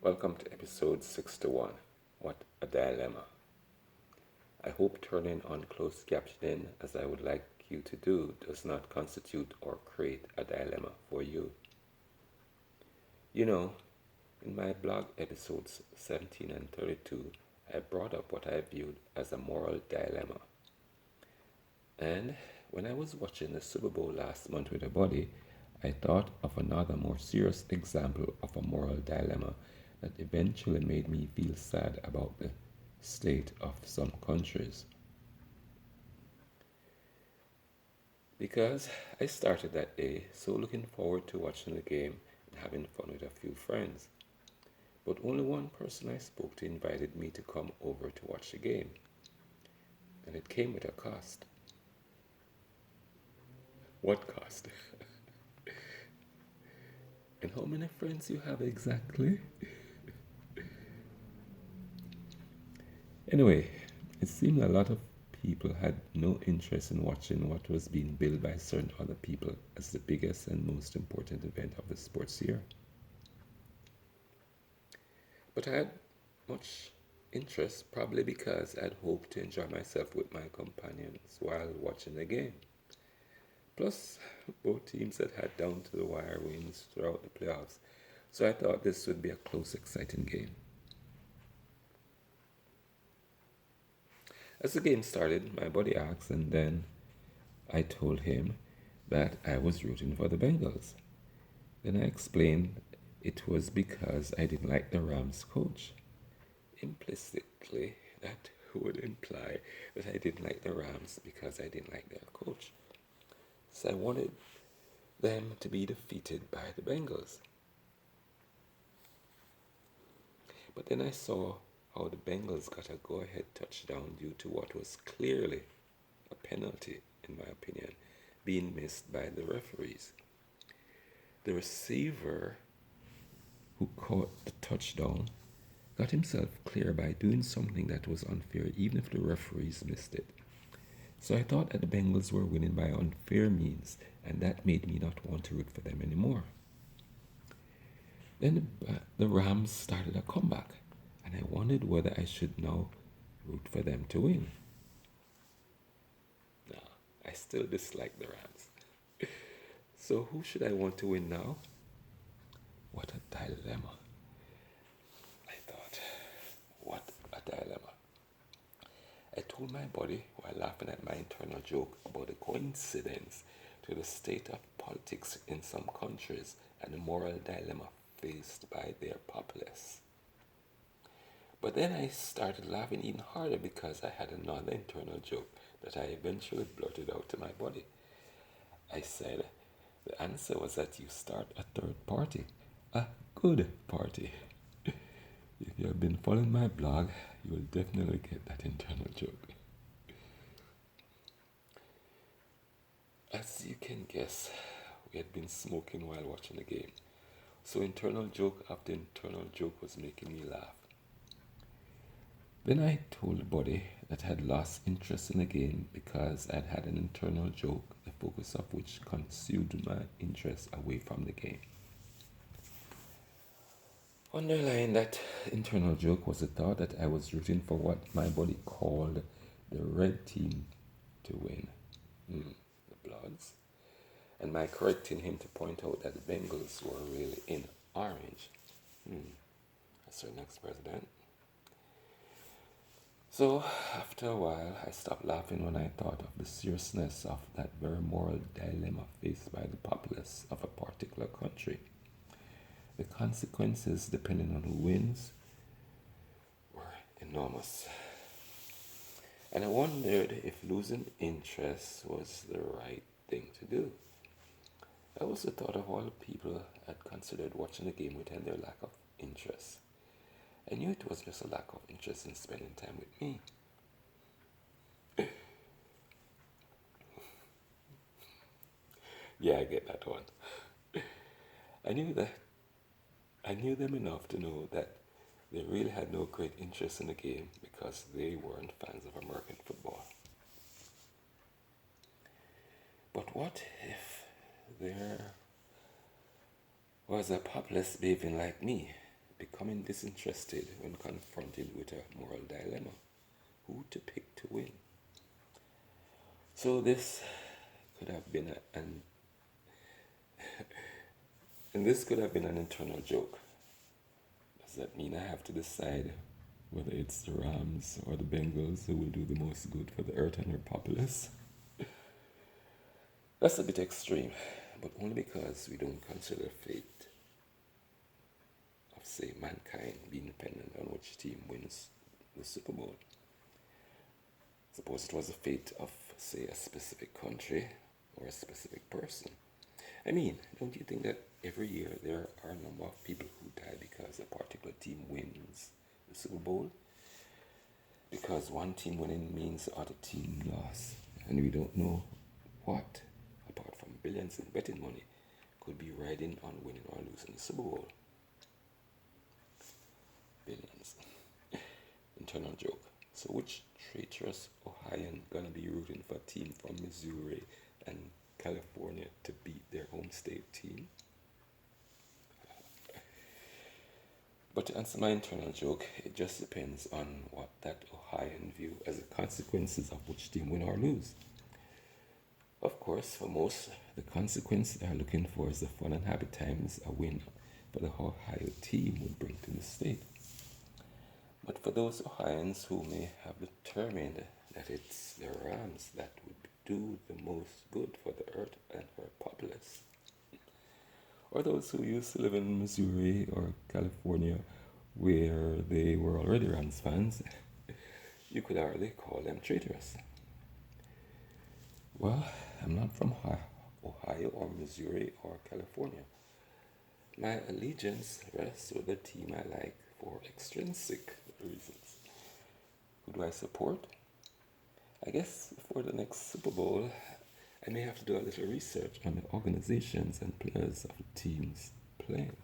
Welcome to episode 61. What a dilemma. I hope turning on closed captioning, as I would like you to do, does not constitute or create a dilemma for you. You know, in my blog episodes 17 and 32, I brought up what I viewed as a moral dilemma. And when I was watching the Super Bowl last month with a buddy, I thought of another more serious example of a moral dilemma that eventually made me feel sad about the state of some countries. Because I started that day so looking forward to watching the game and having fun with a few friends. But only one person I spoke to invited me to come over to watch the game. And it came with a cost. What cost? And how many friends you have exactly? Anyway, it seemed a lot of people had no interest in watching what was being billed by certain other people as the biggest and most important event of the sports year. But I had much interest, probably because I'd hoped to enjoy myself with my companions while watching the game. Plus, both teams had down to the wire wins throughout the playoffs, so I thought this would be a close, exciting game. As the game started, my buddy asked, and then I told him that I was rooting for the Bengals. Then I explained it was because I didn't like the Rams coach. Implicitly, that would imply that I didn't like the Rams because I didn't like their coach. So I wanted them to be defeated by the Bengals. But then I saw how the Bengals got a go-ahead touchdown due to what was clearly a penalty, in my opinion, being missed by the referees. The receiver who caught the touchdown got himself clear by doing something that was unfair even if the referees missed it. So I thought that the Bengals were winning by unfair means, and that made me not want to root for them anymore. Then the Rams started a comeback, and I wondered whether I should now root for them to win. No, I still dislike the Rams. So who should I want to win now? What a dilemma. I thought, what a dilemma. I told my buddy while laughing at my internal joke about the coincidence to the state of politics in some countries and the moral dilemma faced by their populace. But then I started laughing even harder because I had another internal joke that I eventually blurted out to my buddy. I said, the answer was that you start a third party, a good party. If you have been following my blog, you will definitely get that internal joke. As you can guess, we had been smoking while watching the game, so internal joke after internal joke was making me laugh. Then I told Buddy that I had lost interest in the game because I'd had an internal joke, the focus of which consumed my interest away from the game. Underlying that internal joke was the thought that I was rooting for what my buddy called the red team to win. The Bloods. And my correcting him to point out that the Bengals were really in orange. That's our next president. So, after a while, I stopped laughing when I thought of the seriousness of that very moral dilemma faced by the populace of a particular country. The consequences, depending on who wins, were enormous. And I wondered if losing interest was the right thing to do. I also thought of all the people had considered watching the game with their lack of interest. I knew it was just a lack of interest in spending time with me. Yeah, I get that one. I knew them enough to know that they really had no great interest in the game because they weren't fans of American football. But what if there was a populace behaving like me? becoming disinterested when confronted with a moral dilemma: who to pick to win. So this could have been an internal joke. Does that mean I have to decide whether it's the Rams or the Bengals who will do the most good for the earth and her populace? That's a bit extreme, but only because we don't consider fate of, say, mankind being dependent on which team wins the Super Bowl. Suppose it was the fate of, say, a specific country or a specific person. I mean, don't you think that every year there are a number of people who die because a particular team wins the Super Bowl? Because one team winning means the other team lost. And we don't know what, apart from billions in betting money, could be riding on winning or losing the Super Bowl. Billions. Internal joke. So which traitorous Ohioan gonna be rooting for a team from Missouri and California to beat their home state team? But to answer my internal joke, it just depends on what that Ohioan view as the consequences of which team win or lose. Of course, for most, the consequence they're looking for is the fun and happy times a win for the Ohio team would bring to the state. But for those Ohioans who may have determined that it's the Rams that would do the most good for the earth and her populace, or those who used to live in Missouri or California where they were already Rams fans, you could hardly call them traitors. Well, I'm not from Ohio or Missouri or California. My allegiance rests with the team I like for extrinsic reasons. Who do I support? I guess for the next Super Bowl, I may have to do a little research on the organizations and players of the teams playing.